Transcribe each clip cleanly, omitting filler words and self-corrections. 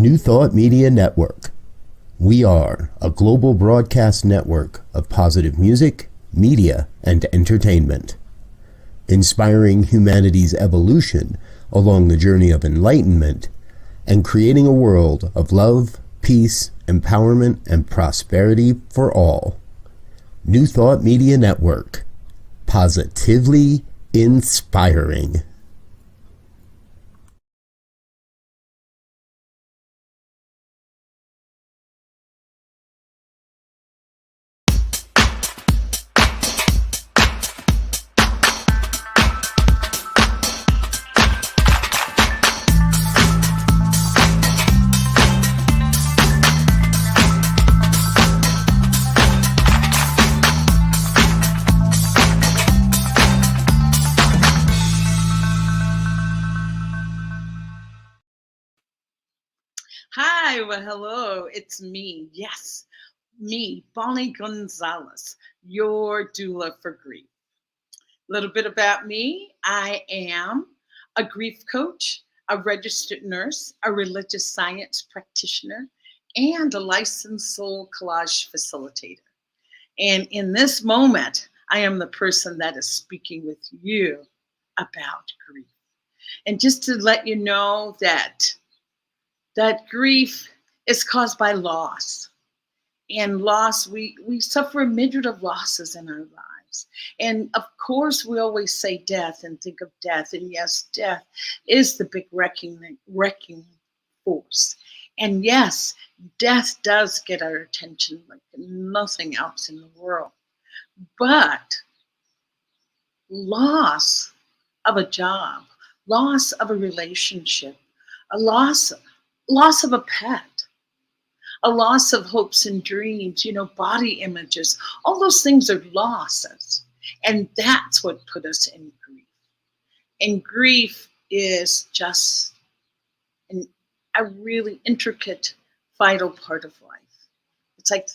New Thought Media Network. We are a global broadcast network of positive music, media, and entertainment, inspiring humanity's evolution along the journey of enlightenment and creating a world of love, peace, empowerment, and prosperity for all. New Thought Media Network. Positively inspiring. Hi, well, hello, it's me. Yes, me, Bonnie Gonzalez, your doula for grief. A little bit about me. I am a grief coach, a registered nurse, a religious science practitioner, and a licensed soul collage facilitator. And in this moment, I am the person that is speaking with you about grief. And just to let you know that grief is caused by loss. And loss, we suffer a myriad of losses in our lives. And of course, we always say death and think of death. And yes, death is the big wrecking force. And yes, death does get our attention like nothing else in the world. But loss of a job, loss of a relationship, a loss of a pet, a loss of hopes and dreams, body images, all those things are losses. And that's what put us in grief. And grief is just a really intricate, vital part of life. It's like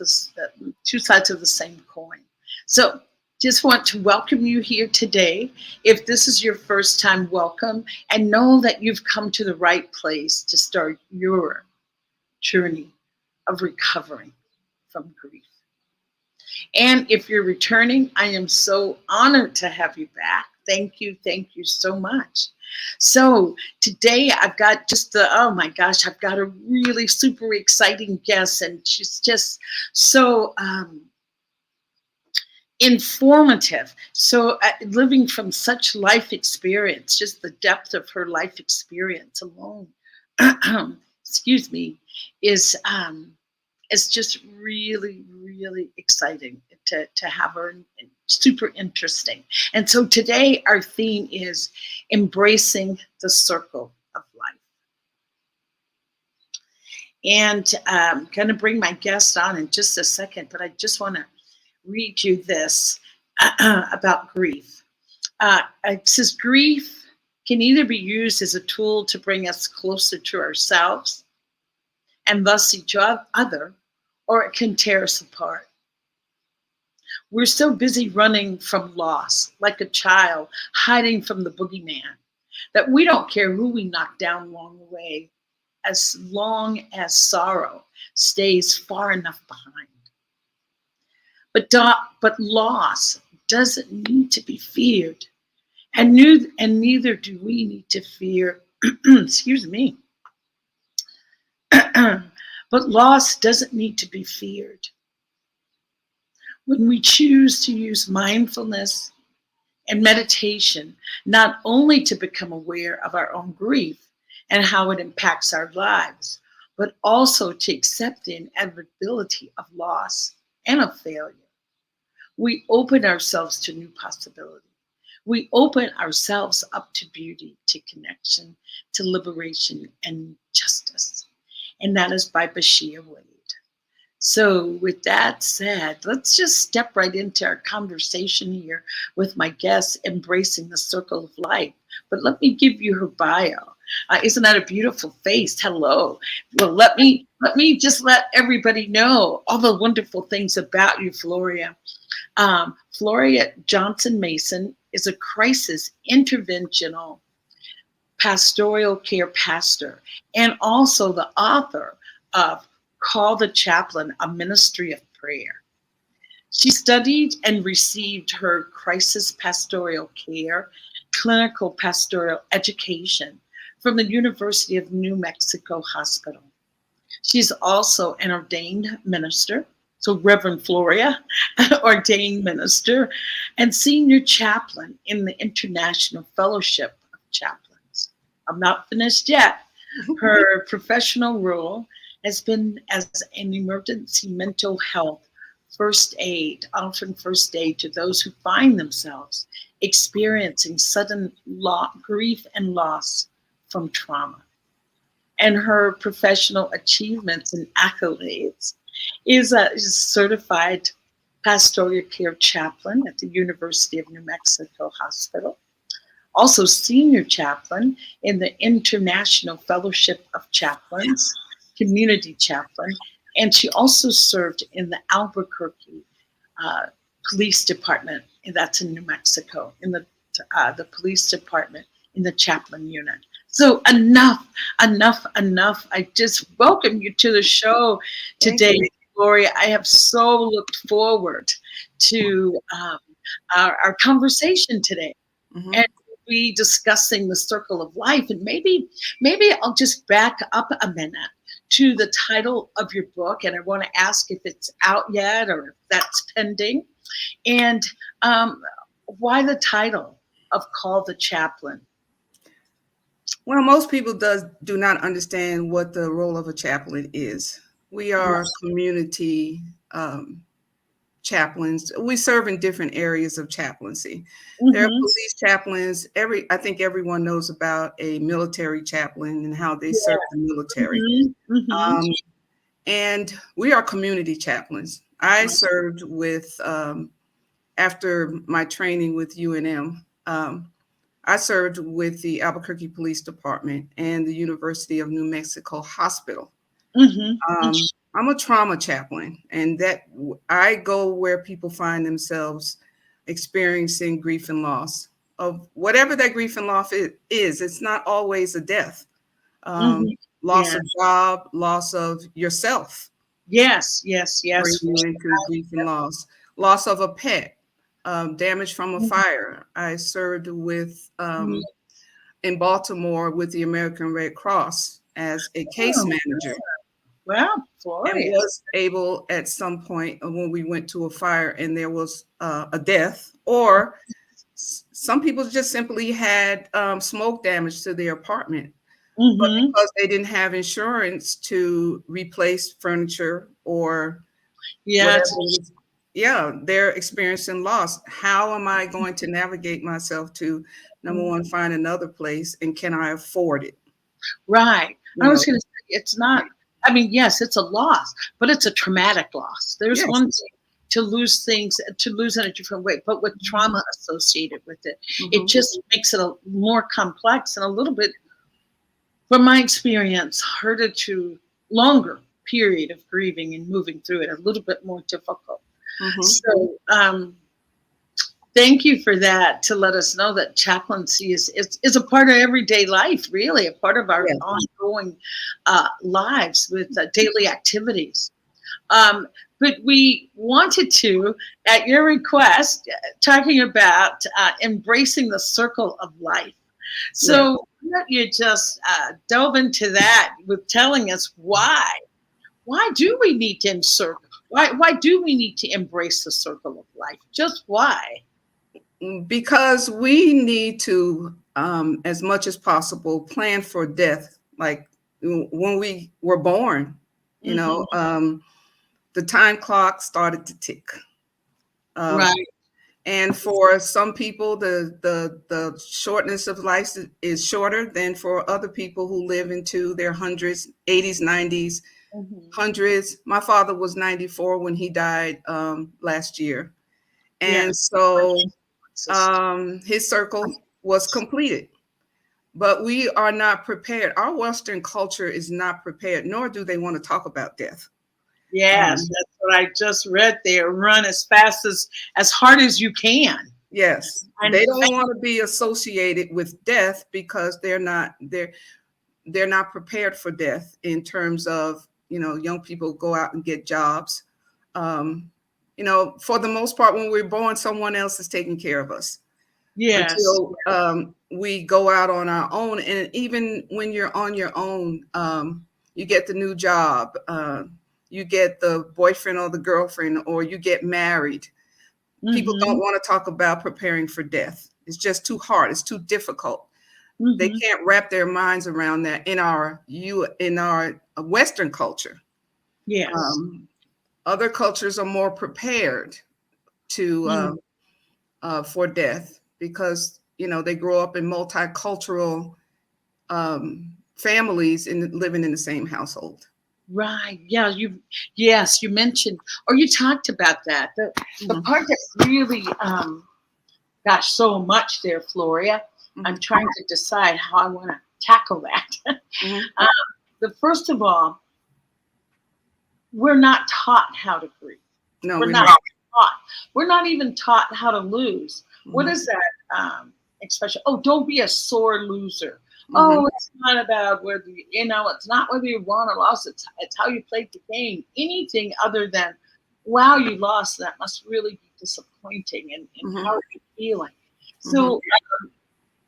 two sides of the same coin. So just want to welcome you here today. If this is your first time, welcome, and know that you've come to the right place to start your journey of recovering from grief. And if you're returning, I am so honored to have you back. Thank you so much. So today I've got I've got a really super exciting guest, and she's just so informative. So living from such life experience, just the depth of her life experience alone, excuse me, is just really, really exciting to have her, and super interesting. And so today our theme is embracing the circle of life. And I'm going to bring my guest on in just a second, but I just want to read you this about grief. It says, grief can either be used as a tool to bring us closer to ourselves and thus each other, or it can tear us apart. We're so busy running from loss, like a child hiding from the boogeyman, that we don't care who we knock down along the way, as long as sorrow stays far enough behind. But loss doesn't need to be feared, and neither do we need to fear, excuse me, but loss doesn't need to be feared. When we choose to use mindfulness and meditation, not only to become aware of our own grief and how it impacts our lives, but also to accept the inevitability of loss and of failure, we open ourselves to new possibility. We open ourselves up to beauty, to connection, to liberation, and justice. And that is by Bashir Wade. So with that said, let's just step right into our conversation here with my guest, embracing the circle of life. But let me give you her bio. Isn't that a beautiful face? Hello. Well, let me just let everybody know all the wonderful things about you, Floria. Floria Johnson Mason is a crisis interventional pastoral care pastor, and also the author of Call the Chaplain, a Ministry of Prayer. She studied and received her crisis pastoral care, clinical pastoral education from the University of New Mexico Hospital. She's also an ordained minister, so Reverend.Floria, ordained minister, and senior chaplain in the International Fellowship of Chaplains. I'm not finished yet. Her professional role has been as an emergency mental health first aid, offering first aid to those who find themselves experiencing sudden grief and loss from trauma. And her professional achievements and accolades is a certified pastoral care chaplain at the University of New Mexico Hospital, also senior chaplain in the International Fellowship of Chaplains, community chaplain, and she also served in the Albuquerque Police Department, and that's in New Mexico, in the police department in the chaplain unit. So enough. I just welcome you to the show today, Gloria. I have so looked forward to our conversation today, and we discussing the circle of life. And maybe I'll just back up a minute to the title of your book, and I want to ask if it's out yet or if that's pending, and why the title of Call the Chaplain? Well, most people do not understand what the role of a chaplain is. We are community chaplains. We serve in different areas of chaplaincy. There are police chaplains. I think everyone knows about a military chaplain and how they serve the military. And we are community chaplains. I served with, after my training with UNM, I served with the Albuquerque Police Department and the University of New Mexico Hospital. I'm a trauma chaplain, and that I go where people find themselves experiencing grief and loss of whatever that grief and loss is. It's not always a death, loss of job, loss of yourself. Yes. Bring you into grief and loss of a pet. Damage from a fire. I served with in Baltimore with the American Red Cross as a case manager. Wow, Floria. And was able at some point when we went to a fire and there was a death, or some people just simply had smoke damage to their apartment. But because they didn't have insurance to replace furniture or they're experiencing loss. How am I going to navigate myself to, number one, find another place, and can I afford it? Right. I was going to say, it's not, I mean, yes, it's a loss, but it's a traumatic loss. There's one thing to lose things, to lose in a different way, but with trauma associated with it, it just makes it a more complex and a little bit, from my experience, longer period of grieving and moving through it, a little bit more difficult. So thank you for that, to let us know that chaplaincy is a part of everyday life, really, a part of our ongoing lives with daily activities. But we wanted to, at your request, talking about embracing the circle of life. So why don't you just delve into that with telling us why do we need to why do we need to embrace the circle of life? Just why? Because we need to, as much as possible, plan for death. Like when we were born, you know, the time clock started to tick. And for some people, the shortness of life is shorter than for other people who live into their hundreds, 80s, 90s, hundreds. My father was 94 when he died last year. And so his circle was completed. But we are not prepared. Our Western culture is not prepared, nor do they want to talk about death. Yes, that's what I just read there. Run as fast as hard as you can. Yes. And They don't want to be associated with death because they're not prepared for death in terms of, young people go out and get jobs. For the most part, when we're born, someone else is taking care of us. yes, Until we go out on our own. And even when you're on your own, you get the new job, you get the boyfriend or the girlfriend, or you get married. People don't want to talk about preparing for death. It's just too hard. It's too difficult. They can't wrap their minds around that in our Western culture. Yes. Other cultures are more prepared to for death because they grow up in multicultural families and living in the same household. Right. Yeah. You mentioned, or you talked about that. The part that really, gosh, so much there, Floria. I'm trying to decide how I want to tackle that. First of all, we're not taught how to grieve. No, we're not taught. We're not even taught how to lose. What is that expression? Oh, don't be a sore loser. Oh, it's not about whether it's not whether you won or lost. It's how you played the game. Anything other than, wow, you lost. That must really be disappointing. And how are you feeling? So,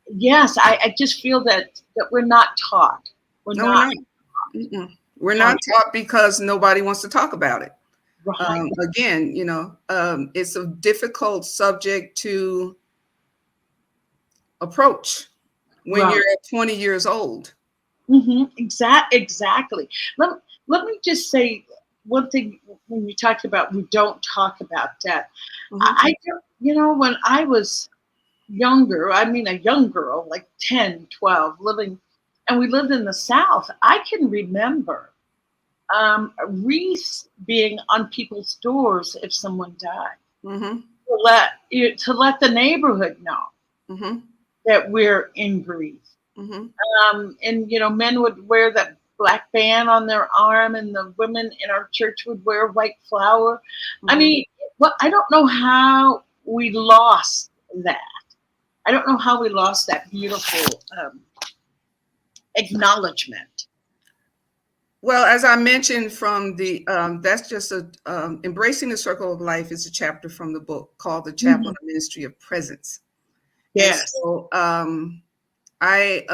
yes, I just feel that we're not taught. We're not taught because nobody wants to talk about it. Right. Again, it's a difficult subject to approach when you're at 20 years old. Exactly. Let me just say one thing. When you talked about we don't talk about death, I don't, when I was younger, I mean a young girl, like 10, 12, and we lived in the South, I can remember wreaths being on people's doors if someone died. To let the neighborhood know that we're in grief. And men would wear that black band on their arm, and the women in our church would wear white flower. I mean, I don't know how we lost that. I don't know how we lost that beautiful acknowledgement. Well, as I mentioned from the, that's just Embracing the Circle of Life is a chapter from the book called The Chaplain, a Ministry of Presence. Yes. And so I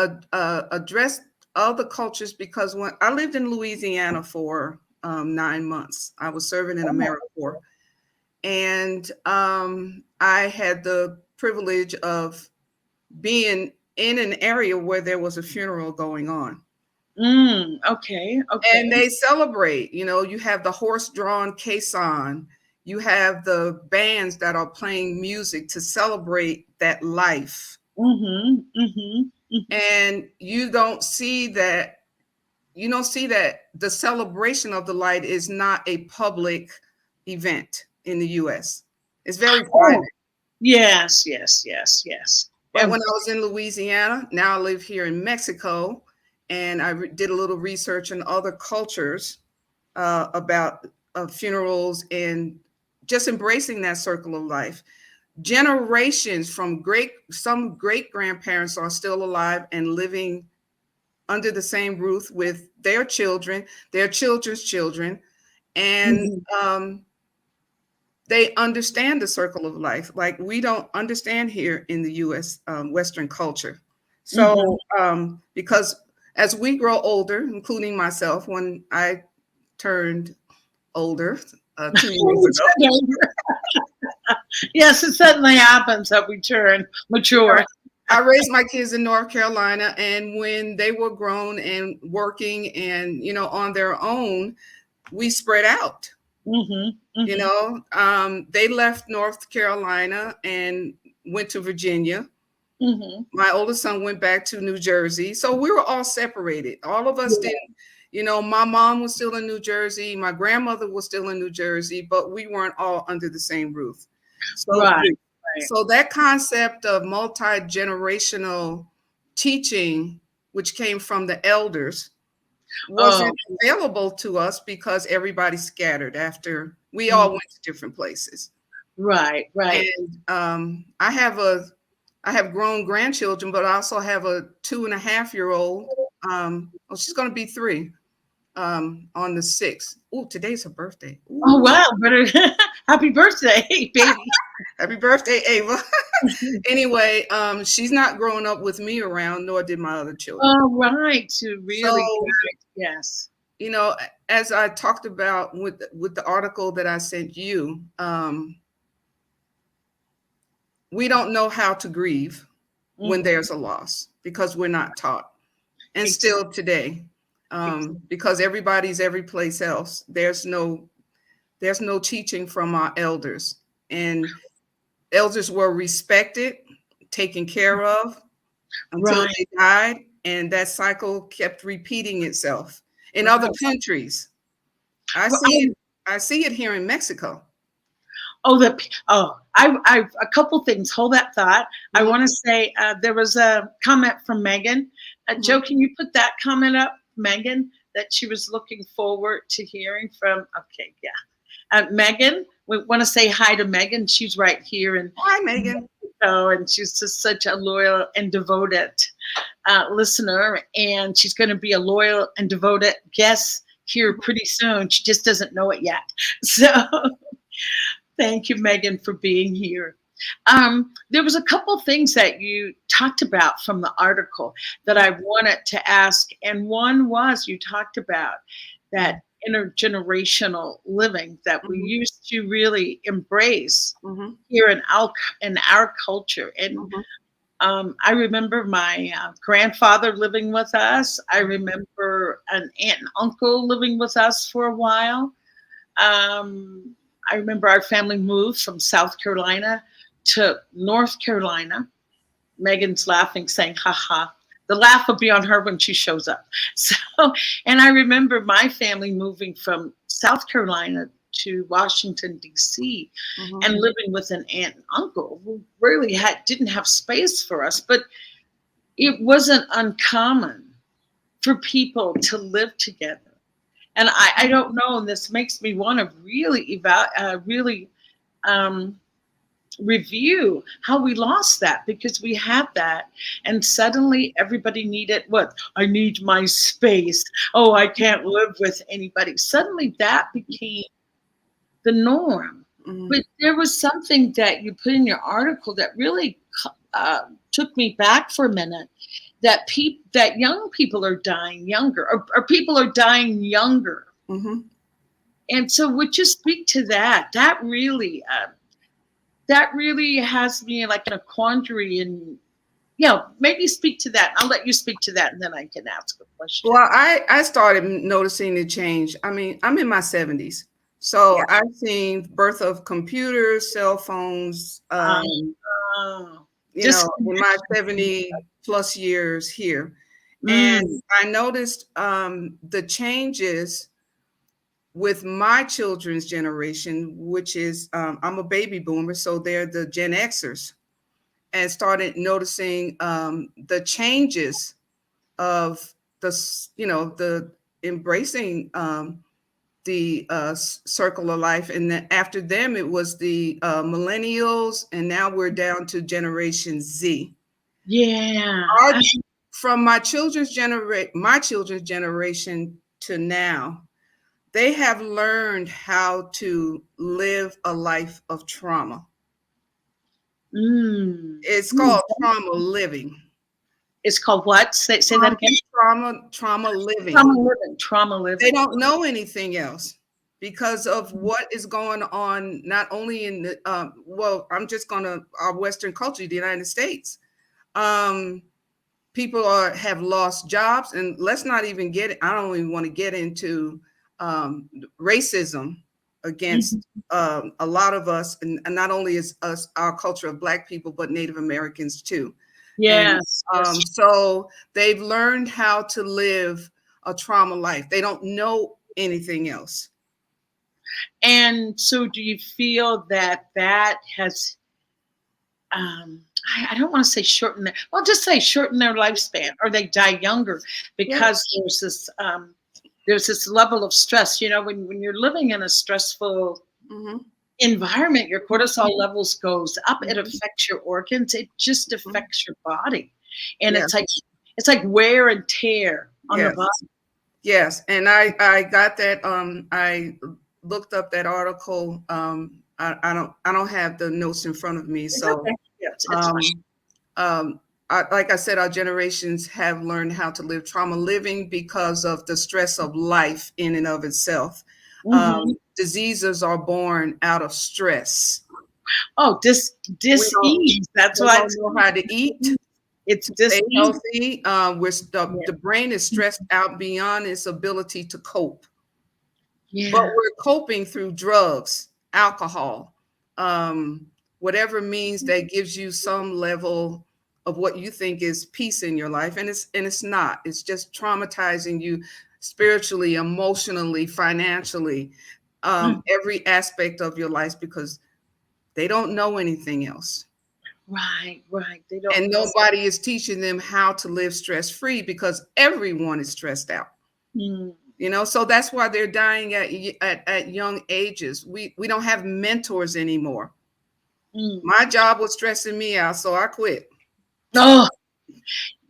addressed other cultures because when I lived in Louisiana for 9 months, I was serving in AmeriCorps. And I had the privilege of being in an area where there was a funeral going on. Okay. And they celebrate, you have the horse-drawn caisson, you have the bands that are playing music to celebrate that life. And you don't see that the celebration of the light is not a public event in the US. It's very private. Yes. But when I was in Louisiana, now I live here in Mexico, and I did a little research in other cultures about funerals and just embracing that circle of life. Generations from some great grandparents are still alive and living under the same roof with their children, their children's children, and they understand the circle of life like we don't understand here in the US Western culture. So because as we grow older, including myself, when I turned older 2 years ago. Yes, it certainly happens that we turn mature. I raised my kids in North Carolina, and when they were grown and working and, on their own, we spread out. They left North Carolina and went to Virginia. My oldest son went back to New Jersey. So we were all separated. All of us didn't, my mom was still in New Jersey. My grandmother was still in New Jersey, but we weren't all under the same roof. So, so that concept of multi-generational teaching, which came from the elders, wasn't available to us because everybody scattered after we all went to different places. Right, right. And I have grown grandchildren, but I also have a 2.5-year-old. Well, she's going to be 3 on the 6th. Oh, today's her birthday. Ooh. Oh, wow. Better. Happy birthday, baby. Happy birthday, Ava. Anyway, she's not growing up with me around, nor did my other children. All right. To really, So, yes. you know, as I talked about with the article that I sent you, we don't know how to grieve when there's a loss because we're not taught. And still today, because everybody's every place else, there's no teaching from our elders. And elders were respected, taken care of until they died. And that cycle kept repeating itself in other countries. I see it here in Mexico. I a couple things. Hold that thought. I want to say there was a comment from Megan. Joe, can you put that comment up, Megan, that she was looking forward to hearing from? Okay, yeah. Megan, we want to say hi to Megan. She's right here. And hi, Megan. And she's just such a loyal and devoted listener. And she's going to be a loyal and devoted guest here pretty soon. She just doesn't know it yet. So thank you, Megan, for being here. There was a couple things that you talked about from the article that I wanted to ask. And one was you talked about that intergenerational living that we used to really embrace here in our culture. And I remember my grandfather living with us. I remember an aunt and uncle living with us for a while. I remember our family moved from South Carolina to North Carolina. Megan's laughing, saying, ha ha. The laugh will be on her when she shows up. So, and I remember my family moving from South Carolina to Washington, D.C. And living with an aunt and uncle who really didn't have space for us. But it wasn't uncommon for people to live together. And I don't know, and this makes me want to really review how we lost that, because we had that, and suddenly everybody needed what? I need my space. Oh, I can't live with anybody. Suddenly that became the norm. But there was something that you put in your article that really took me back for a minute. That young people are dying younger, or people are dying younger. And so would you speak to that? That really has me like in a quandary, and maybe speak to that. I'll let you speak to that, and then I can ask a question. Well, I started noticing the change. I mean, I'm in my 70s. So I've seen birth of computers, cell phones, in my 70 plus years here. And I noticed the changes with my children's generation, which is, I'm a baby boomer, so they're the Gen Xers, and started noticing the changes of the embracing the circle of life. And then after them, it was the millennials, and now we're down to Generation Z. Yeah. From my children's generation to now, they have learned how to live a life of trauma. It's called trauma living. It's called what? Say that again. Trauma living. Trauma living. They don't know anything else because of what is going on, not only in the, I'm just going to our Western culture, the United States. People have lost jobs, and let's not even I don't even want to get into racism against a lot of us, and not only is us, our culture of Black people, but Native Americans too. Yes. So they've learned how to live a trauma life. They don't know anything else. And so do you feel that has, I don't want to say shorten just say shorten their lifespan, or they die younger, because there's this level of stress, when you're living in a stressful environment, your cortisol levels goes up. It affects your organs. It just affects your body. And Yes. it's like wear and tear on the Yes. body. Yes. And I got that. I looked up that article. I don't have the notes in front of me. It's So, okay. Yes, it's fine. like I said, our generations have learned how to live trauma living because of the stress of life in and of itself. Diseases are born out of stress. Oh, dis-ease. That's We why don't know how to eat. It's to stay dis-ease. healthy. The brain is stressed out beyond its ability to cope. Yeah. But we're coping through drugs, alcohol, whatever means that gives you some level of what you think is peace in your life. And it's not. It's just traumatizing you spiritually, emotionally, financially, every aspect of your life, because they don't know anything else. Right. They don't. And nobody is teaching them how to live stress-free, because everyone is stressed out. You know, so that's why they're dying at young ages. We don't have mentors anymore. My job was stressing me out, so I quit. Oh,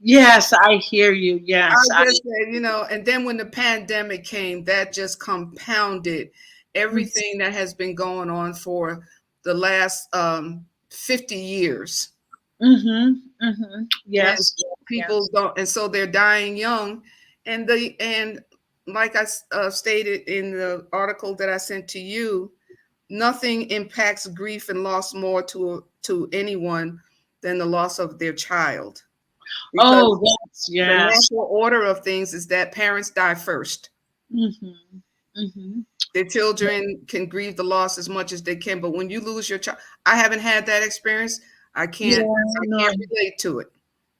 yes, I hear you. Yes, I just said, you know, and then when the pandemic came, that just compounded everything that has been going on for the last 50 years. Yes, and people don't, and so they're dying young, and like I stated in the article that I sent to you, nothing impacts grief and loss more to anyone than the loss of their child. Because the natural order of things is that parents die first. Their children can grieve the loss as much as they can, but when you lose your child, I haven't had that experience. I can't relate to it.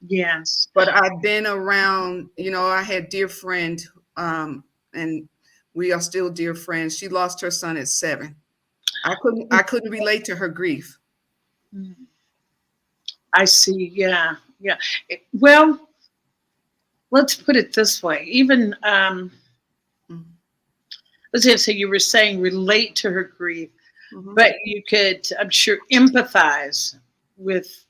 Yes. But I've been around, you know, I had a dear friend, and we are still dear friends. She lost her son at 7. I couldn't relate to her grief. I see. Yeah. Well, let's put it this way. Even let's say you were saying relate to her grief, but you could, I'm sure, empathize with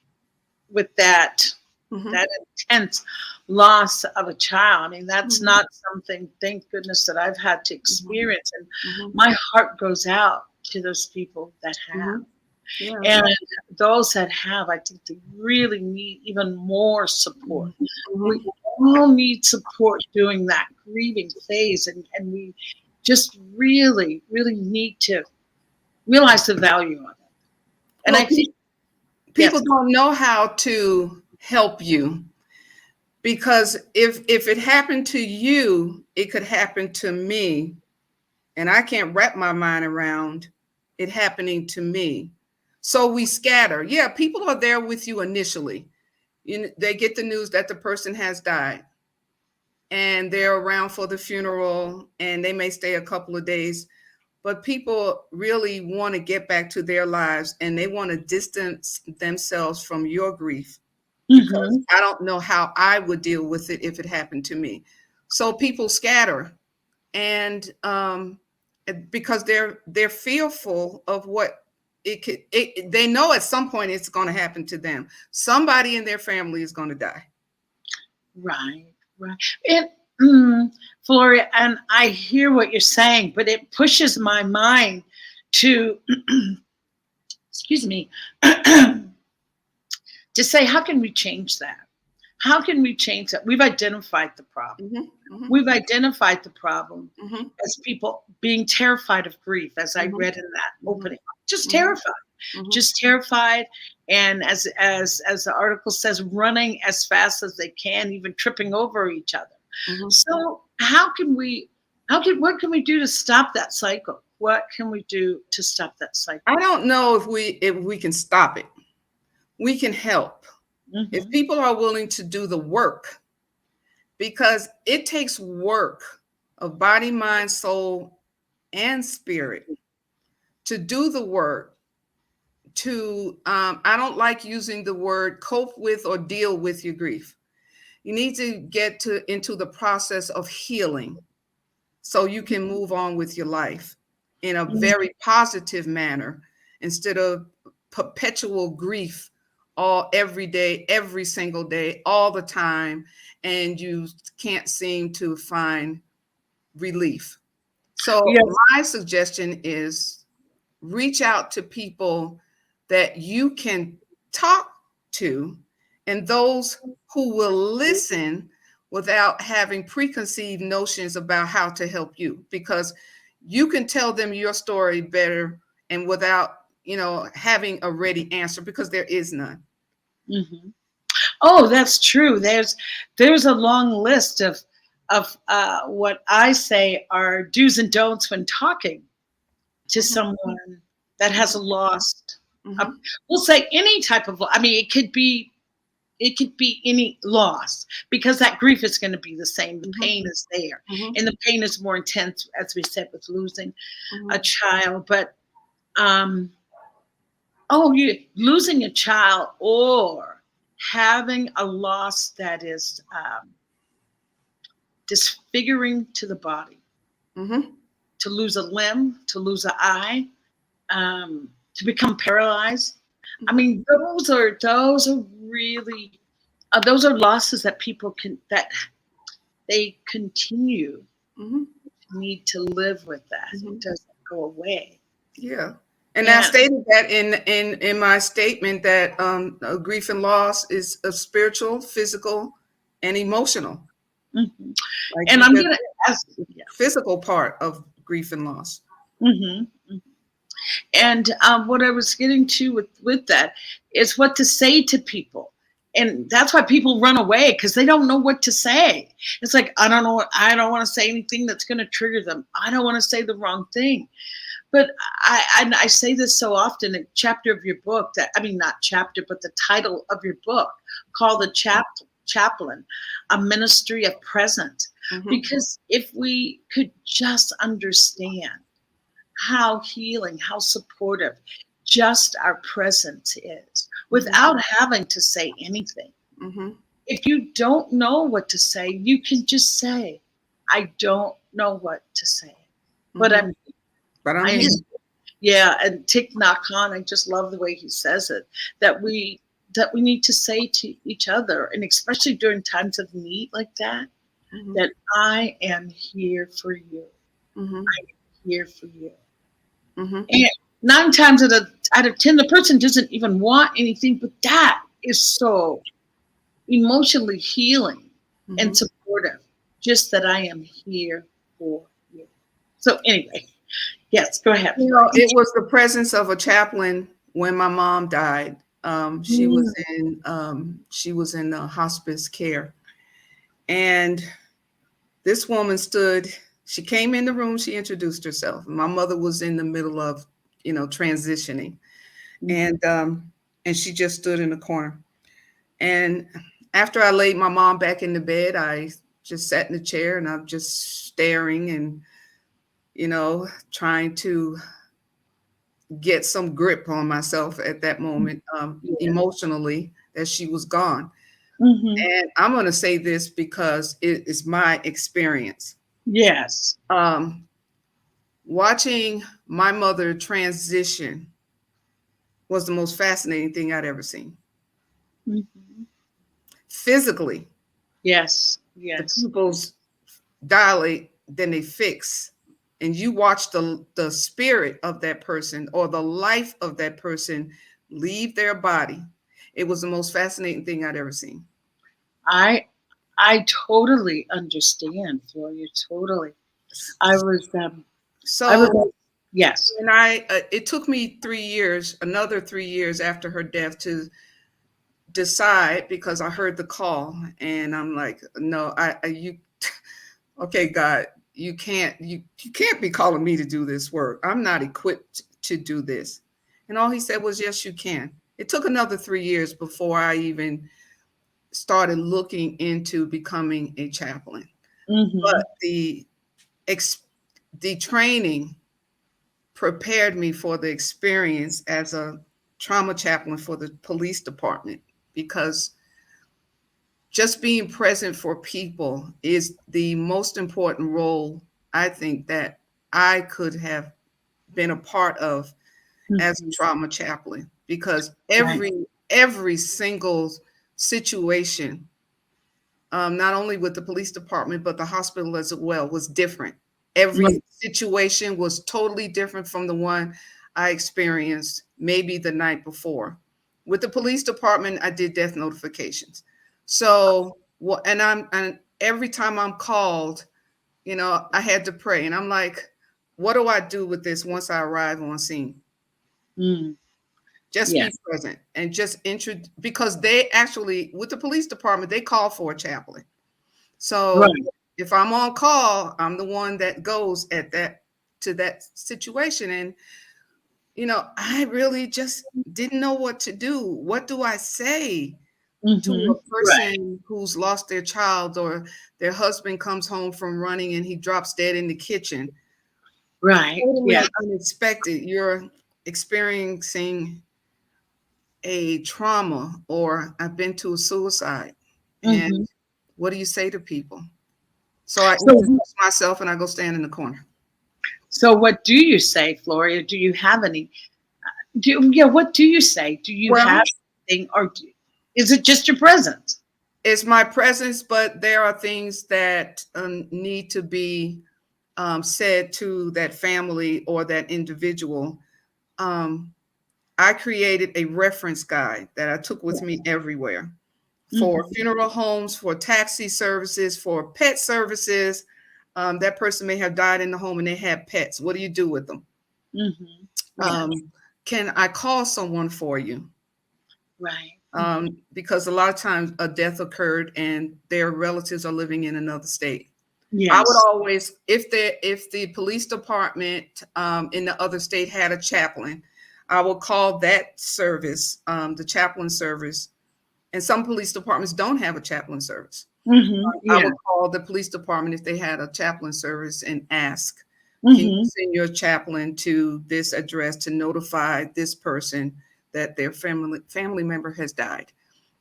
that that intense loss of a child. I mean, that's not something, thank goodness, that I've had to experience. And my heart goes out to those people that have. And those that have, I think they really need even more support. We all need support during that grieving phase. And we just really, really need to realize the value of it. And I think people don't know how to help you, because if it happened to you, it could happen to me, and I can't wrap my mind around it happening to me. So we scatter. Yeah, people are there with you initially. They get the news that the person has died, and they're around for the funeral, and they may stay a couple of days. But people really want to get back to their lives, and they want to distance themselves from your grief, because I don't know how I would deal with it if it happened to me. So people scatter, and because they're fearful of what it could. They know at some point it's going to happen to them. Somebody in their family is going to die. Right. And Floria, and I hear what you're saying, but it pushes my mind to, excuse me, to say, how can we change that? How can we change that? We've identified the problem. We've identified the problem as people being terrified of grief, as I read in that opening. Just terrified. Just terrified. And as the article says, running as fast as they can, even tripping over each other. So what can we do to stop that cycle? What can we do to stop that cycle? I don't know if we can stop it. We can help. If people are willing to do the work, because it takes work of body, mind, soul, and spirit to do the work. I don't like using the word cope with or deal with your grief. You need to get into the process of healing, so you can move on with your life in a very positive manner, instead of perpetual grief every day, every single day, all the time, and you can't seem to find relief. So Yes. my suggestion is reach out to people that you can talk to, and those who will listen without having preconceived notions about how to help you, because you can tell them your story better and without, having a ready answer, because there is none. Mm-hmm. Oh, that's true. There's a long list of what I say are do's and don'ts when talking to someone that has lost. Mhm. We'll say any type of. I mean, it could be any loss, because that grief is going to be the same. The pain is there, and the pain is more intense, as we said, with losing a child. But you losing a child or having a loss that is disfiguring to the body, to lose a limb, to lose an eye, to become paralyzed. I mean, those are really those are losses that people they continue to need to live with that. It doesn't go away. Yeah. And I stated that in my statement that grief and loss is a spiritual, physical, and emotional. Mm-hmm. Like, and I'm going to ask physical part of grief and loss. Mm-hmm. And what I was getting to with that is what to say to people. And that's why people run away, because they don't know what to say. It's like, I don't know. I don't want to say anything that's going to trigger them. I don't want to say the wrong thing. But I say this so often, a chapter of your book not chapter, but the title of your book, called the Chaplain, a ministry of presence. Because if we could just understand how healing, how supportive just our presence is, without having to say anything. If you don't know what to say, you can just say, I don't know what to say, but I'm here. Yeah, and Thich Nhat Hanh, I just love the way he says it, that we need to say to each other, and especially during times of need like that, that I am here for you. I am here for you. And 9 times out of 10, the person doesn't even want anything, but that is so emotionally healing and supportive. Just that I am here for you. So anyway, yes, go ahead. It was the presence of a chaplain when my mom died. She was in hospice care, and this woman stood. She came in the room. She introduced herself. My mother was in the middle of, transitioning, and she just stood in the corner. And after I laid my mom back in the bed, I just sat in the chair and I'm just staring and, trying to get some grip on myself at that moment, emotionally, that she was gone. And I'm going to say this because it is my experience. Yes. Watching my mother transition was the most fascinating thing I'd ever seen. Physically. Yes. The pupils dilate, then they fix. And you watch the spirit of that person or the life of that person leave their body. It was the most fascinating thing I'd ever seen. I totally understand, Floria. Totally. Yes. And it took me 3 years, another 3 years after her death, to decide, because I heard the call and I'm like, no, okay, God, you can't be calling me to do this work. I'm not equipped to do this. And all he said was, yes, you can. It took another 3 years before I even started looking into becoming a chaplain. But the training prepared me for the experience as a trauma chaplain for the police department, because just being present for people is the most important role, I think, that I could have been a part of as a trauma chaplain, because every single situation, not only with the police department, but the hospital as well, was different. Every situation was totally different from the one I experienced maybe the night before. With the police department, I did death notifications. So, and every time I'm called, I had to pray, and I'm like, what do I do with this once I arrive on scene? Just be present and just introduce, because they actually, with the police department, they call for a chaplain. So if I'm on call, I'm the one that goes to that situation. And, I really just didn't know what to do. What do I say to a person who's lost their child, or their husband comes home from running and he drops dead in the kitchen? Totally unexpected. You're experiencing a trauma, or I've been to a suicide. And what do you say to people? So I introduce myself and I go stand in the corner. So what do you say, Floria? Do you have any? What do you say? Do you have anything, or is it just your presence? It's my presence, but there are things that need to be said to that family or that individual. I created a reference guide that I took with me everywhere, for funeral homes, for taxi services, for pet services. That person may have died in the home and they had pets. What do you do with them? Can I call someone for you? Because a lot of times a death occurred and their relatives are living in another state. I would always, if the police department in the other state had a chaplain, I will call that service, the chaplain service. And some police departments don't have a chaplain service. I would call the police department if they had a chaplain service and ask, can you send your chaplain to this address to notify this person that their family member has died?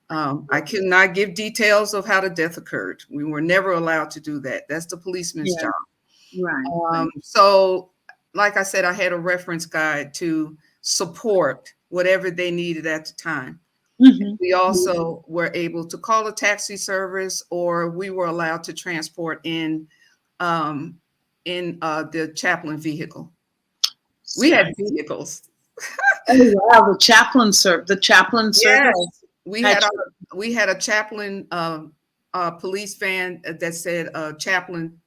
I cannot give details of how the death occurred. We were never allowed to do that. That's the policeman's job. So, like I said, I had a reference guide to support whatever they needed at the time. We also were able to call a taxi service, or we were allowed to transport in the chaplain vehicle. We had vehicles. Oh wow, the chaplain service. Yes, we had a chaplain police van that said chaplain,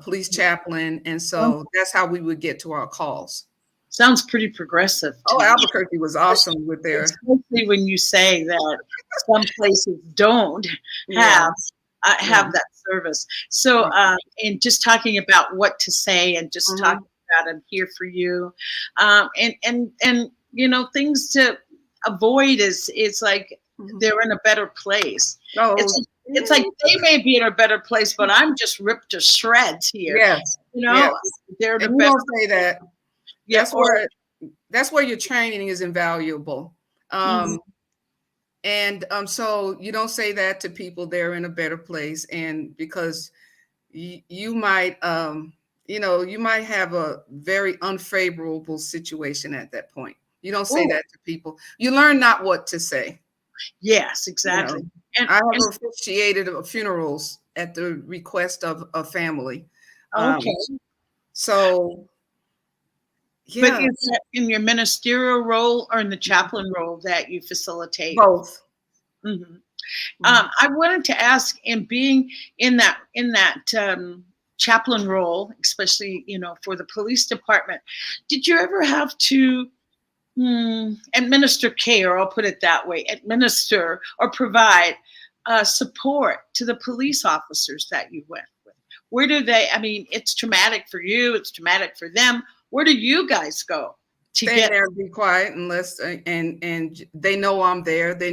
police chaplain, and so that's how we would get to our calls. Sounds pretty progressive. Albuquerque was awesome with their, especially when you say that some places don't have that service. So, and just talking about what to say, and just talking about I'm here for you, and things to avoid is like they're in a better place. It's like they may be in a better place, but I'm just ripped to shreds here. They're the best. Don't say that. That's where your training is invaluable. And so you don't say that to people. They're in a better place, and because you might you might have a very unfavorable situation at that point. You don't say that to people. You learn not what to say. Yes, exactly. And I have officiated funerals at the request of a family. So, but is that in your ministerial role or in the chaplain role that you facilitate? Both. I wanted to ask, in being in that chaplain role, especially for the police department, did you ever have to administer care? I'll put it that way: administer or provide support to the police officers that you went with. Where do they? I mean, it's traumatic for you. It's traumatic for them. Where do you guys go to stay there, be quiet, unless and they know I'm there. They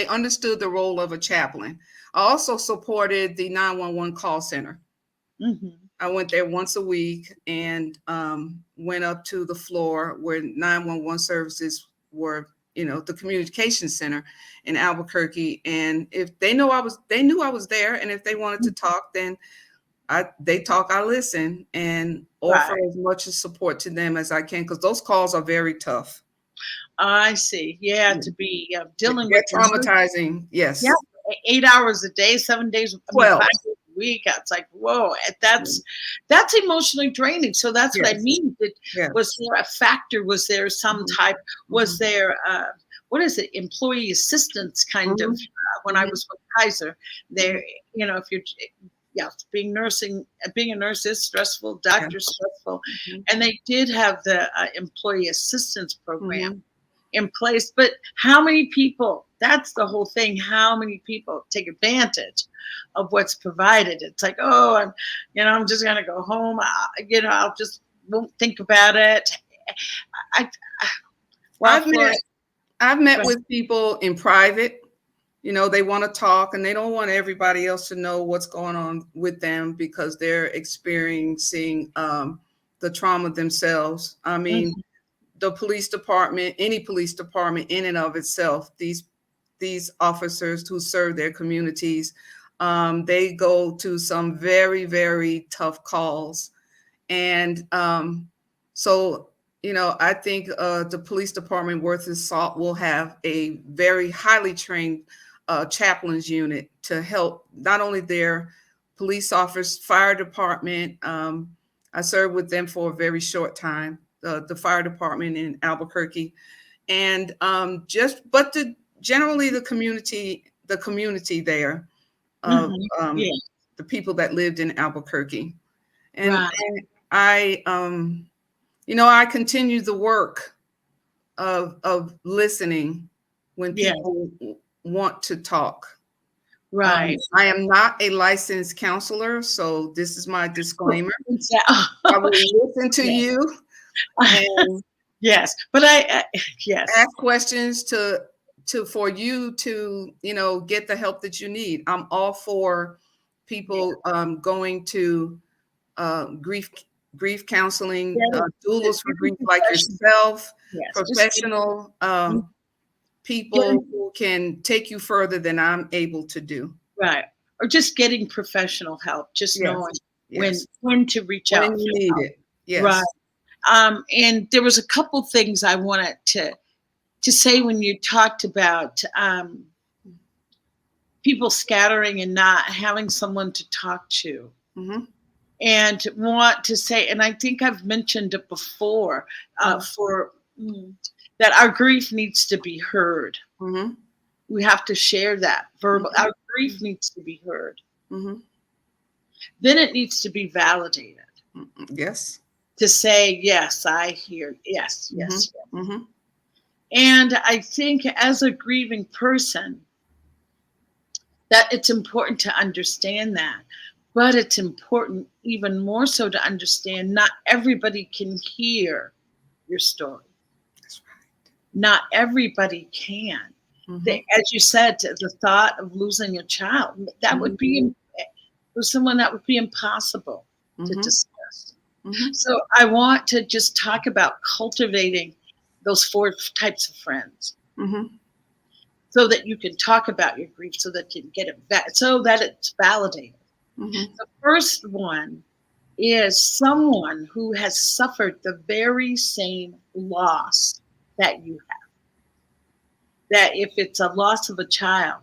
understood the role of a chaplain. I also supported the 911 call center. I went there once a week and went up to the floor where 911 services were, the communication center in Albuquerque. And if they knew I was there, and if they wanted to talk, then they talk, I listen, and offer as much support to them as I can, because those calls are very tough. I see. Yeah, to be dealing They're with traumatizing. Yes. Yeah, 8 hours a day, 7 days, 12. 5 days a week. It's like, whoa, that's emotionally draining. So that's what I mean. Was there a factor? Was there some type? Was there what is it? Employee assistance kind of? When I was with Kaiser, there, if you're being a nurse is stressful, doctor's stressful, and they did have the employee assistance program in place. But how many people, that's the whole thing, how many people take advantage of what's provided? It's like, oh, I'm just going to go home. I'll just won't think about it. I've met with people in private. They want to talk and they don't want everybody else to know what's going on with them because they're experiencing the trauma themselves. I mean, the police department, any police department in and of itself, these officers who serve their communities, they go to some very, very tough calls. And so, I think the police department worth its salt will have a very highly trained chaplains unit to help not only their police officers, fire department. I served with them for a very short time, the fire department in Albuquerque, and generally the community there, the people that lived in Albuquerque, and I I continue the work of listening when people want to talk. I am not a licensed counselor, so this is my disclaimer. I will listen to you. And but I ask questions for you to get the help that you need. I'm all for people going to grief counseling, doulas for grief like yourself, professional people who can take you further than I'm able to do. Right. Or just getting professional help, just knowing when to reach out. When you need it. Yes. Right. And there was a couple things I wanted to say when you talked about people scattering and not having someone to talk to. And want to say, and I think I've mentioned it before, that our grief needs to be heard. We have to share that verbal. Our grief needs to be heard. Then it needs to be validated. Yes. To say, yes, I hear. Yes. And I think as a grieving person, that it's important to understand that. But it's important even more so to understand not everybody can hear your story. That's right. Not everybody can. As you said, the thought of losing a child, that would be, for someone that would be impossible to discuss. So I want to just talk about cultivating those 4 types of friends. So that you can talk about your grief, so that you can get it so that it's validated. The first one is someone who has suffered the very same loss that you have. That if it's a loss of a child,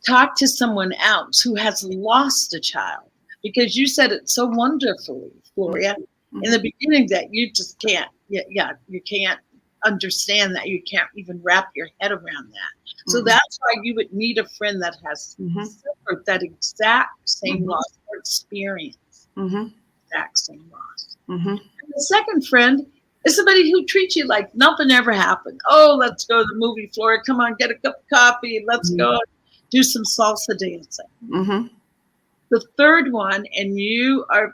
talk to someone else who has lost a child. Because you said it so wonderfully, Floria, in the beginning, that you just can't, you can't understand that. You can't even wrap your head around that. So that's why you would need a friend that has suffered that exact same loss or experience, exact same loss. And the second friend is somebody who treats you like nothing ever happened. Oh, let's go to the movie, Florida. Come on, get a cup of coffee. Let's go do some salsa dancing. The third one, and you are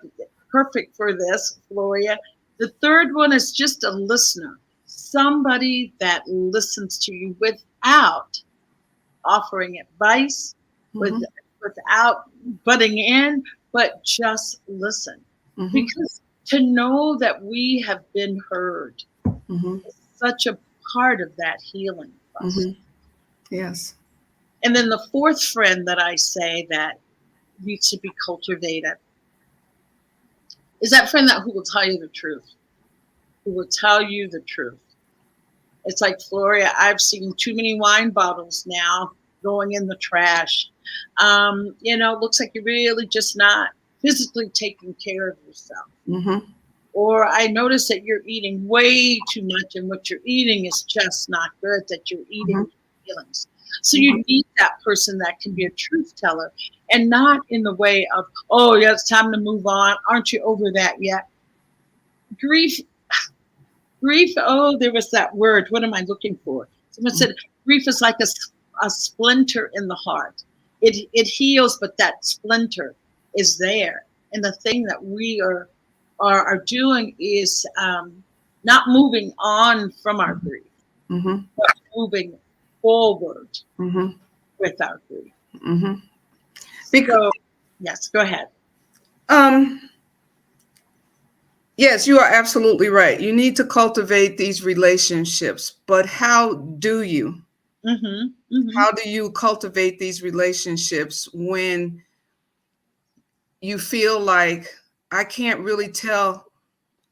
perfect for this, Floria. The third one is just a listener. Somebody that listens to you without offering advice, without butting in, but just listen. Because to know that we have been heard is such a part of that healing process. Yes. And then the fourth friend that I say that needs to be cultivated is that friend who will tell you the truth, who will tell you the truth. It's like, Floria, I've seen too many wine bottles now going in the trash. Looks like you're really just not physically taking care of yourself. Mm-hmm. Or I notice that you're eating way too much, and what you're eating is just not good, that you're eating feelings. So you need that person that can be a truth teller, and not in the way of, oh, yeah, it's time to move on. Aren't you over that yet? Grief, oh, there was that word. What am I looking for? Someone said grief is like a splinter in the heart. It heals, but that splinter is there. And the thing that we are doing is not moving on from our grief, but moving forward with our grief. So, yes, go ahead. Yes, you are absolutely right. You need to cultivate these relationships, but how do you? How do you cultivate these relationships when you feel like I can't really tell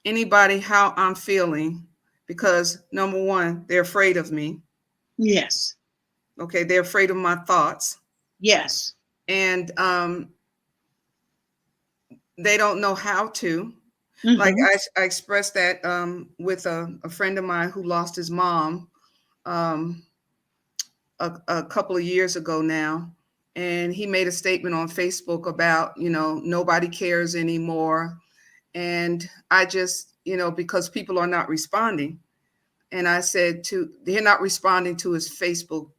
anybody how I'm feeling because, number one, they're afraid of me. Yes. Okay, they're afraid of my thoughts. Yes. And they don't know how to. Like I expressed that with a friend of mine who lost his mom a couple of years ago now. And he made a statement on Facebook about, nobody cares anymore. And I just, because people are not responding. And I said they're not responding to his Facebook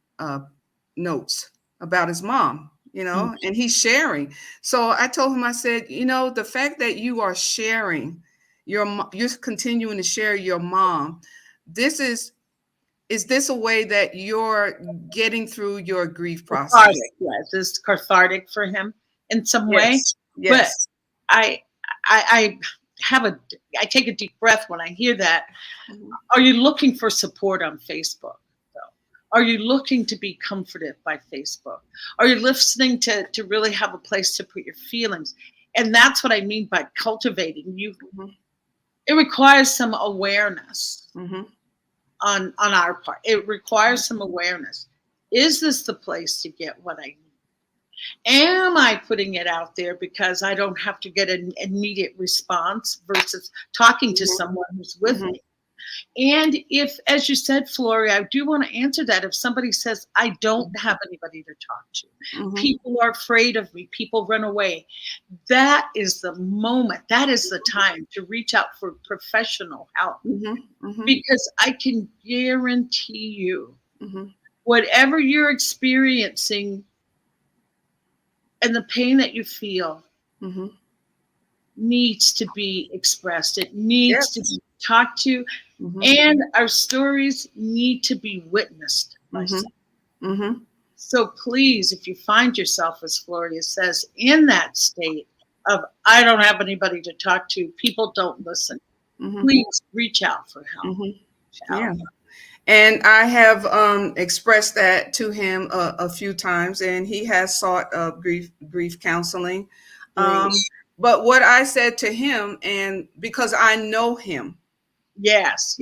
notes about his mom, and he's sharing. So I told him, I said, the fact that you are sharing you're continuing to share your mom, is this a way that you're getting through your grief process? Cathartic, yes, it's cathartic for him in some way. Yes. But I take a deep breath when I hear that. Are you looking for support on Facebook? Are you looking to be comforted by Facebook? Are you listening to really have a place to put your feelings? And that's what I mean by cultivating. It requires some awareness on our part. It requires some awareness. Is this the place to get what I need? Am I putting it out there because I don't have to get an immediate response versus talking to someone who's with me? And if, as you said, Floria, I do want to answer that. If somebody says, I don't have anybody to talk to, people are afraid of me, people run away, that is the moment, that is the time to reach out for professional help. Because I can guarantee you, whatever you're experiencing and the pain that you feel needs to be expressed. It needs to be talked to. And our stories need to be witnessed by someone. So please, if you find yourself, as Floria says, in that state of, I don't have anybody to talk to, people don't listen, please reach out for help. Yeah. And I have expressed that to him a few times, and he has sought grief counseling. But what I said to him, and because I know him, yes,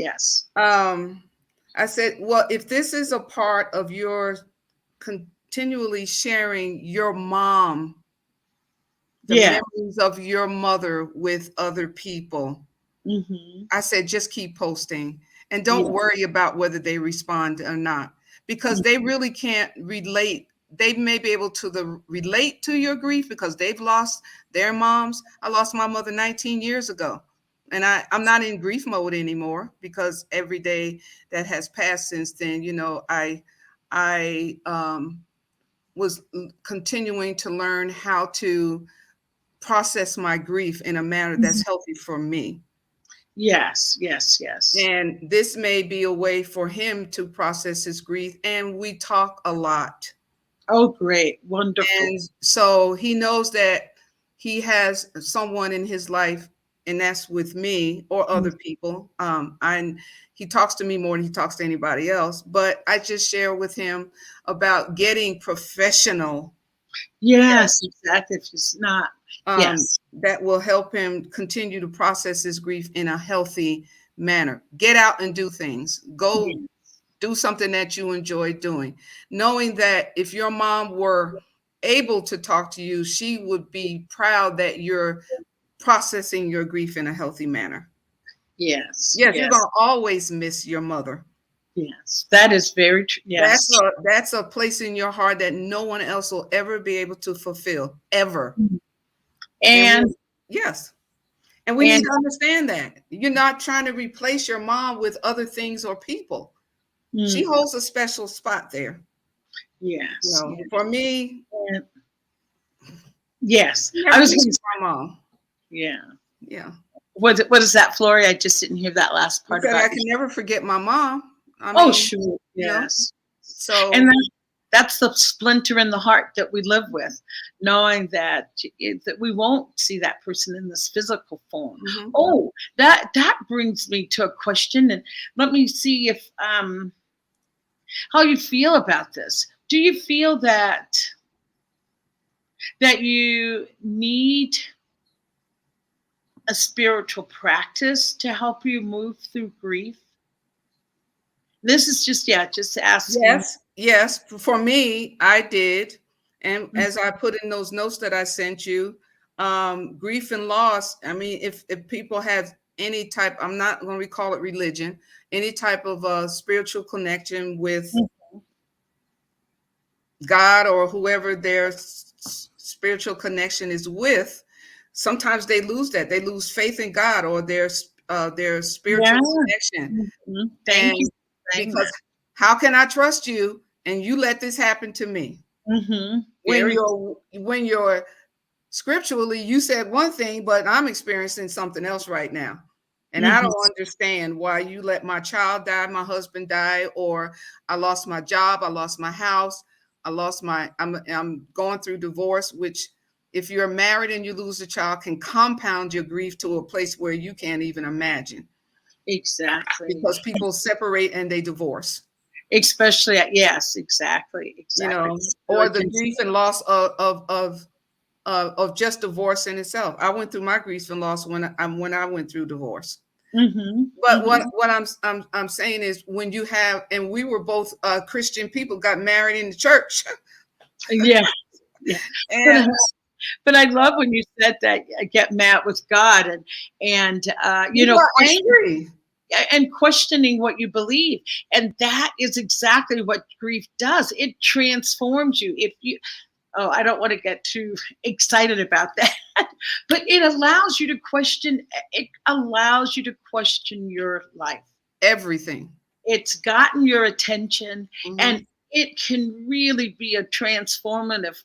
I said, well, if this is a part of your continually sharing your mom, the memories of your mother with other people, I said, just keep posting and don't worry about whether they respond or not, because they really can't relate. They may be able to relate to your grief because they've lost their moms. I lost my mother 19 years ago. And I'm not in grief mode anymore because every day that has passed since then, I was continuing to learn how to process my grief in a manner that's healthy for me. Yes. And this may be a way for him to process his grief. And we talk a lot. Oh, great. Wonderful. And so he knows that he has someone in his life, and that's with me or other people. He talks to me more than he talks to anybody else, but I just share with him about getting professional. Yes, exactly. If it's not, Yes. that will help him continue to process his grief in a healthy manner. Get out and do things. Go do something that you enjoy doing, knowing that if your mom were able to talk to you, she would be proud that you're processing your grief in a healthy manner. Yes. Yes, you're going to always miss your mother. Yes, that is very true. Yes. That's a place in your heart that no one else will ever be able to fulfill, ever. And yes. And we need to understand that. You're not trying to replace your mom with other things or people. She holds a special spot there. Yes. You know, for me. Yes. I was going to say my mom. Yeah. Yeah. What is that, Floria? I just didn't hear that last part about I can never forget my mom. I mean, oh, sure. Yes. So and that's the splinter in the heart that we live with, knowing that we won't see that person in this physical form. Oh, that brings me to a question, and let me see if how you feel about this. Do you feel that you need a spiritual practice to help you move through grief? This is just asking. Yes. For me, I did. And as I put in those notes that I sent you, grief and loss, I mean, if people have any type, I'm not going to call it religion, any type of spiritual connection with God or whoever their spiritual connection is with, sometimes they lose that. They lose faith in God or their spiritual connection. Thank you. Because how can I trust you and you let this happen to me? When you're scripturally, you said one thing, but I'm experiencing something else right now. And I don't understand why you let my child die, my husband die, or I lost my job, I lost my house, I'm going through divorce, which if you're married and you lose a child can compound your grief to a place where you can't even imagine. Exactly. Because people separate and they divorce. Especially, yes, exactly. You know, or the grief and loss of just divorce in itself. I went through my grief and loss when I went through divorce. But what I'm saying is when you have, and we were both Christian people, got married in the church. Yeah. And but I love when you said that get mad with God and you know, angry and questioning what you believe. And that is exactly what grief does. It transforms you. If you I don't want to get too excited about that, but it allows you to question. It allows you to question your life. Everything. It's gotten your attention, and it can really be a transformative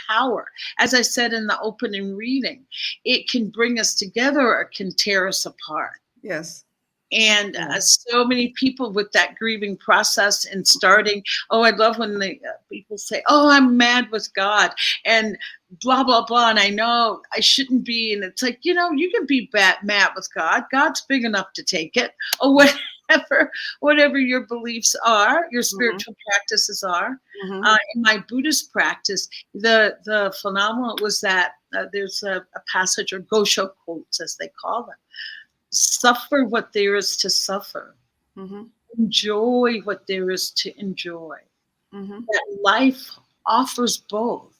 power. As I said in the opening reading, it can bring us together or it can tear us apart. Yes. And so many people with that grieving process and starting, I love when the people say, I'm mad with God and blah, blah, blah. And I know I shouldn't be. And it's like, you can be mad with God. God's big enough to take it, or whatever your beliefs are, your spiritual practices are. In my Buddhist practice, the phenomenal was that there's a passage, or Gosho quotes, as they call them. Suffer what there is to suffer. Enjoy what there is to enjoy. That life offers both.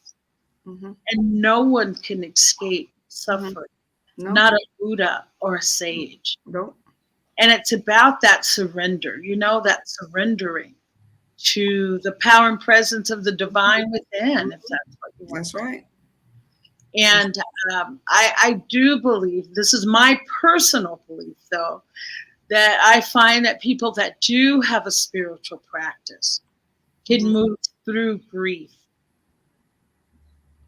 And no one can escape suffering. Not a Buddha or a sage. Nope. And it's about that surrender, that surrendering to the power and presence of the divine within, if that's what you want. That's right. And I do believe, this is my personal belief, though, that I find that people that do have a spiritual practice can move through grief.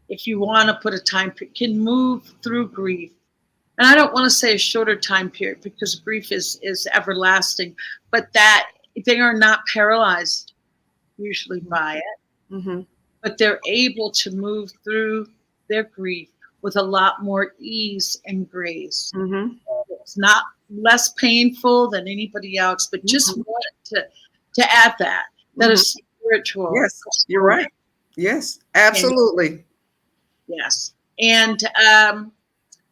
If you want to put a time period, can move through grief. And I don't want to say a shorter time period because grief is everlasting, but that they are not paralyzed usually by it, but they're able to move through their grief with a lot more ease and grace. It's not less painful than anybody else, but just wanted to add that is spiritual. Yes, you're right. Yes, absolutely. Yes. And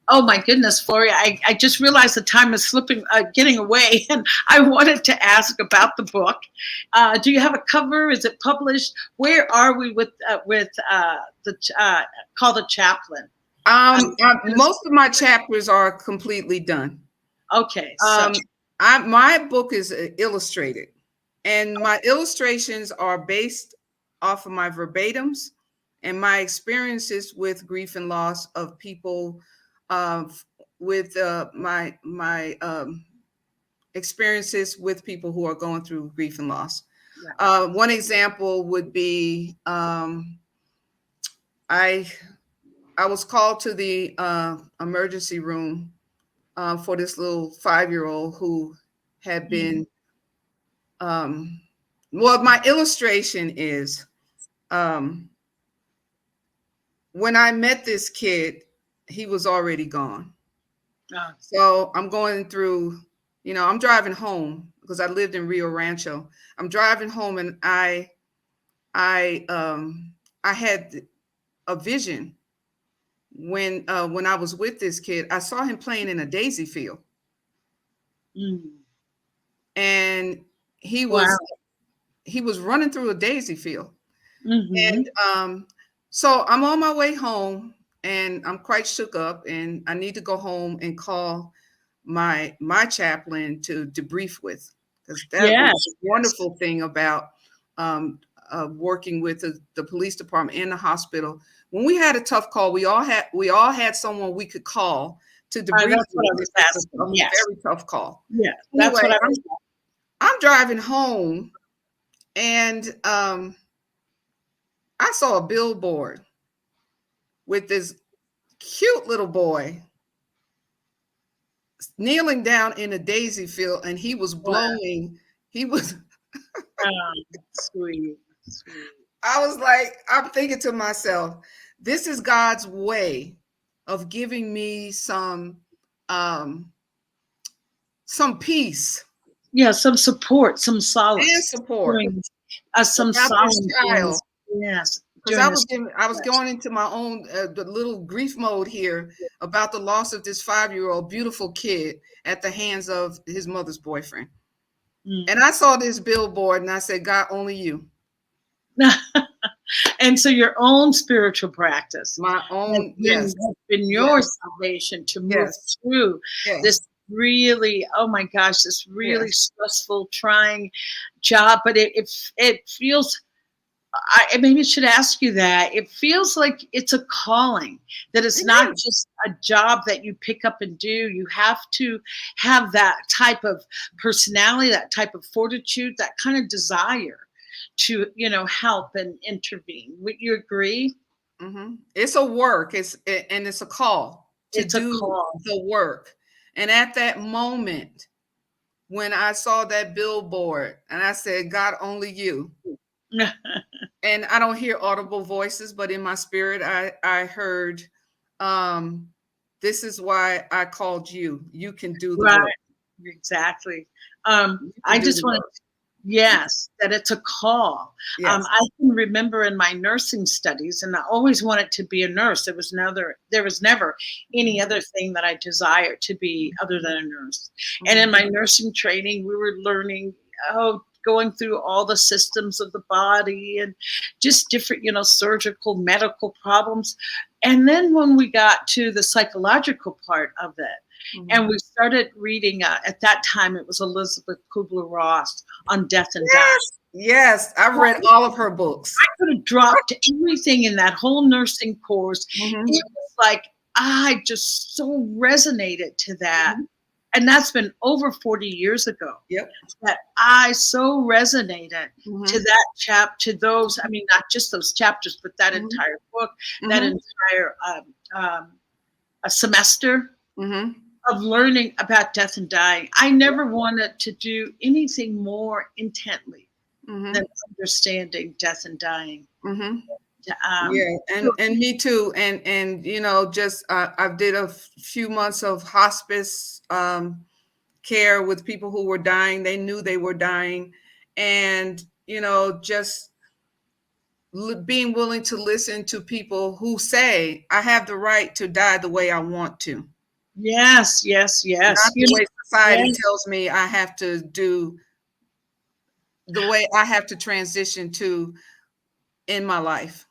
oh my goodness, Floria, I just realized the time is slipping, getting away, and I wanted to ask about the book. Do you have a cover? Is it published? Where are we with the called The Chaplain? Most of my chapters are completely done. Okay, so my book is illustrated, and my illustrations are based off of my verbatims and my experiences with grief and loss of people, with my experiences with people who are going through grief and loss. yeah. One example would be I was called to the emergency room for this little 5-year-old who had been, well, my illustration is when I met this kid, he was already gone. So I'm going through, I'm driving home because I lived in Rio Rancho. I'm driving home, and I had a vision when I was with this kid. I saw him playing in a daisy field. And he was running through a daisy field. And so I'm on my way home, and I'm quite shook up, and I need to go home and call my chaplain to debrief with, because that was a wonderful thing about working with the police department and the hospital. When we had a tough call, we all had someone we could call to debrief. That's what I was asking. A very tough call. Yeah, that's anyway, what I'm driving home, and I saw a billboard with this cute little boy kneeling down in a daisy field, and he was blowing. He was sweet. I was like, I'm thinking to myself, this is God's way of giving me some peace. Yeah, some support, some solace. And support. Some solace. Child. Yes. Because I was going into my own the little grief mode here about the loss of this 5-year-old beautiful kid at the hands of his mother's boyfriend. And I saw this billboard, and I said, God, only you. And so your own spiritual practice, my own, has been your salvation to move through this really, oh my gosh, this really stressful, trying job. But it feels, I maybe should ask you that. It feels like it's a calling, that it's not just a job that you pick up and do. You have to have that type of personality, that type of fortitude, that kind of desire to, help and intervene. Would you agree? It's a work. It's a call to do the work. And at that moment, when I saw that billboard, and I said, God, only you. And I don't hear audible voices, but in my spirit, I heard, this is why I called you. You can do the work. Exactly. I just want to, that it's a call. I can remember in my nursing studies, and I always wanted to be a nurse. There was never any other thing that I desired to be other than a nurse. And in my nursing training, we were learning, going through all the systems of the body and just different, surgical, medical problems. And then when we got to the psychological part of it, and we started reading, at that time, it was Elizabeth Kubler-Ross on death and dying. Yes, I've read all of her books. I could have dropped everything in that whole nursing course. It was like, I just so resonated to that. And that's been over 40 years ago. That I so resonated to that to those, I mean, not just those chapters, but that entire book, that entire a semester of learning about death and dying. I never wanted to do anything more intently than understanding death and dying. And me too. And just I did a few months of hospice care with people who were dying. They knew they were dying, and just being willing to listen to people who say, I have the right to die the way I want to. Yes, yes, yes. Not the way society tells me I have to do, the way I have to transition to in my life.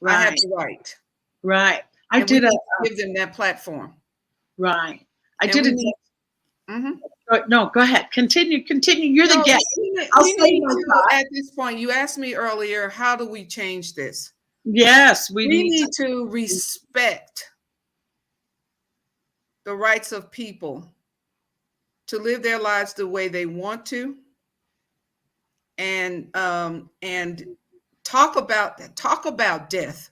Right. I have the right. Right. I did give them that platform. Right. I did it. No, go ahead. Continue. You're the guest. At this point, you asked me earlier, how do we change this? Yes, we need to respect the rights of people to live their lives the way they want to, and talk about death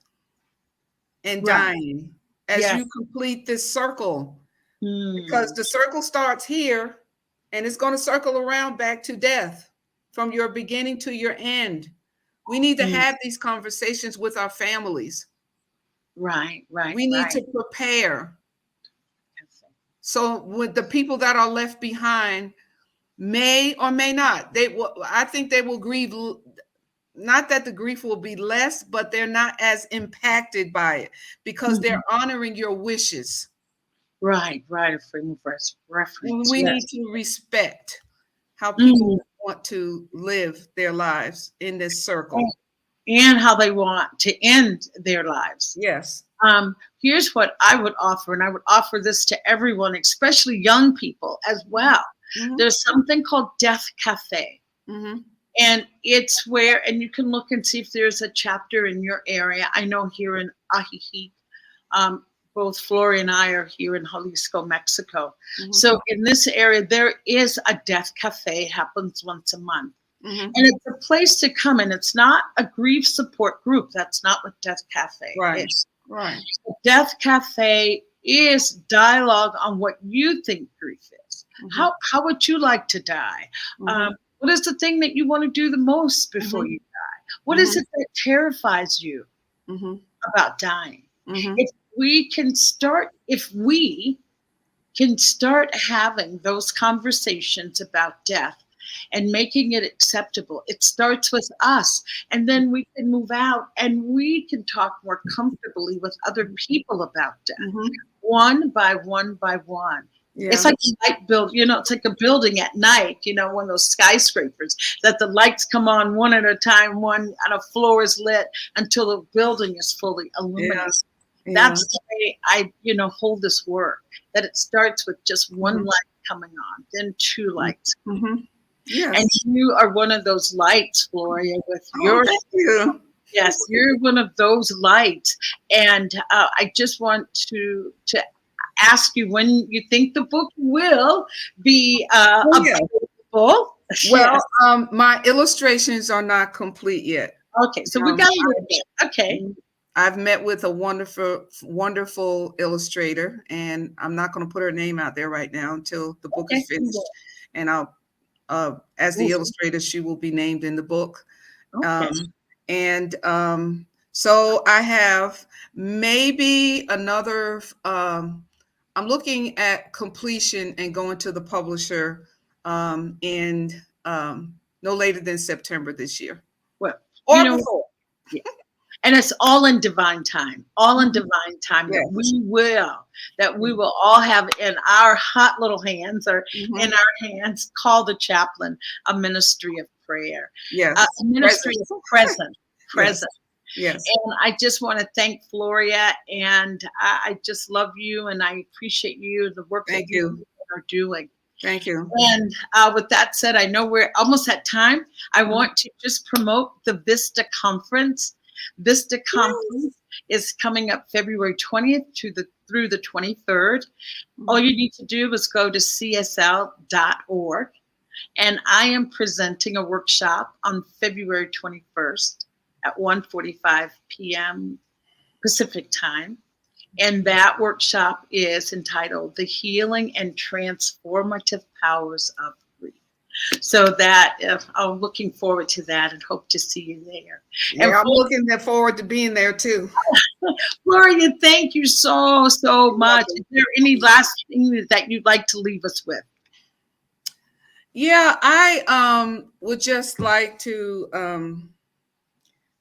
and dying as you complete this circle, because the circle starts here and it's going to circle around back to death from your beginning to your end. We need to have these conversations with our families. Right. We need to prepare. So with the people that are left behind, may or may not, I think they will grieve. Not that the grief will be less, but they're not as impacted by it because they're honoring your wishes. Right. A frame of reference. We need to respect how people want to live their lives in this circle. And how they want to end their lives. Yes. Here's what I would offer, and I would offer this to everyone, especially young people as well. There's something called Death Cafe. And it's where, and you can look and see if there's a chapter in your area. I know here in Ajijic, both Floria and I are here in Jalisco, Mexico. So in this area, there is a Death Cafe, happens once a month. And it's a place to come, and it's not a grief support group. That's not what Death Cafe is. Right. Death Cafe is dialogue on what you think grief is. How would you like to die? What is the thing that you want to do the most before you die? What is it that terrifies you about dying? If we can start having those conversations about death and making it acceptable, it starts with us, and then we can move out and we can talk more comfortably with other people about death, one by one by one. Yeah. It's like a light build, it's like a building at night, one of those skyscrapers that the lights come on one at a time, one on a floor is lit until the building is fully illuminated. That's the way I, hold this work, that it starts with just one light coming on, then two lights. Yes. And you are one of those lights, Floria, with your. Thank you. Yes, you're one of those lights. And I just want to ask you when you think the book will be available. Well, my illustrations are not complete yet. Okay, so we got a little bit. Okay. I've met with a wonderful illustrator, and I'm not going to put her name out there right now until the book is finished. And I'll, as the illustrator, she will be named in the book. Okay. So I have maybe another, I'm looking at completion and going to the publisher in no later than September this year. Well, or before. Yeah. And it's all in divine time, that we will all have in our hot little hands or in our hands, call the chaplain a ministry of prayer. Yes. A ministry of presence. Yes. And I just want to thank Floria, and I just love you, and I appreciate you, the work that you are doing. Thank you. And with that said, I know we're almost at time. I want to just promote the Vista Conference. Vista Conference is coming up February 20th through the 23rd. All you need to do is go to csl.org. And I am presenting a workshop on February 21st at 1:45 p.m. Pacific time. And that workshop is entitled The Healing and Transformative Powers of Grief. So that I'm looking forward to that and hope to see you there. Yeah, and I'm looking forward to being there too. Floria, thank you so much. Is there any last thing that you'd like to leave us with? Yeah, I would just like to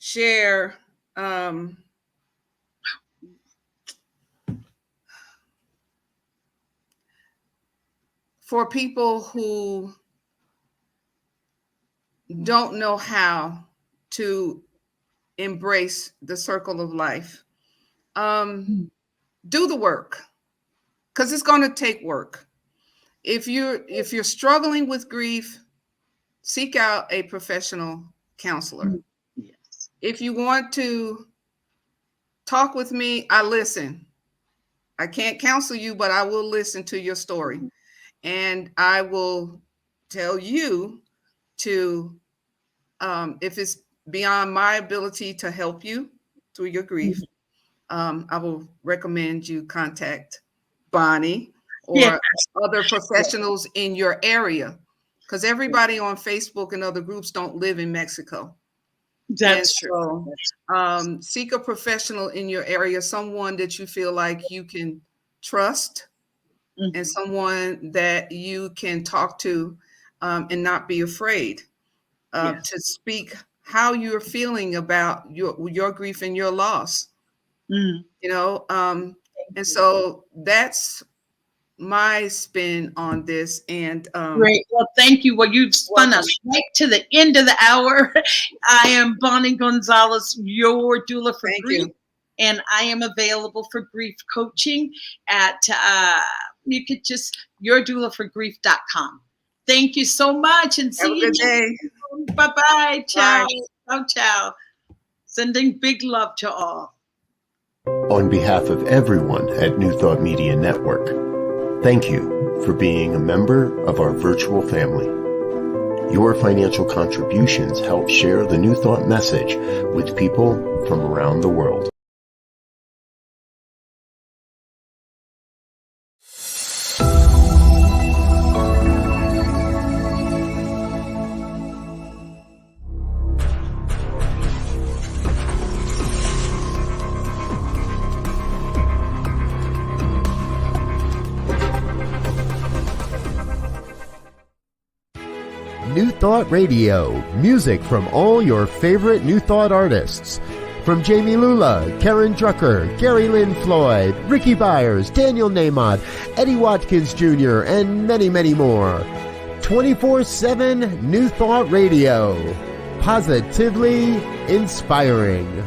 share for people who don't know how to embrace the circle of life. Do the work, because it's going to take work. If you're struggling with grief, seek out a professional counselor. Yes. If you want to talk with me, I listen. I can't counsel you, but I will listen to your story. And I will tell you to, if it's beyond my ability to help you through your grief, I will recommend you contact Bonnie or other professionals in your area, because everybody on Facebook and other groups don't live in Mexico. That's true. So, seek a professional in your area, someone that you feel like you can trust, and someone that you can talk to and not be afraid to speak how you're feeling about your grief and your loss. You know, and so that's my spin on this. And great. Well, thank you. Well, you've spun us right to the end of the hour. I am Bonnie Gonzalez, your doula for grief. And I am available for grief coaching at you could just yourdoulaforgrief.com. Thank you so much, and see you next day. Bye-bye. Ciao. Ciao, ciao. Sending big love to all. On behalf of everyone at New Thought Media Network, thank you for being a member of our virtual family. Your financial contributions help share the New Thought message with people from around the world. New Thought Radio, music from all your favorite New Thought artists. From Jamie Lula, Karen Drucker, Gary Lynn Floyd, Ricky Byers, Daniel Nahmod, Eddie Watkins Jr., and many, many more. 24/7 New Thought Radio. Positively inspiring.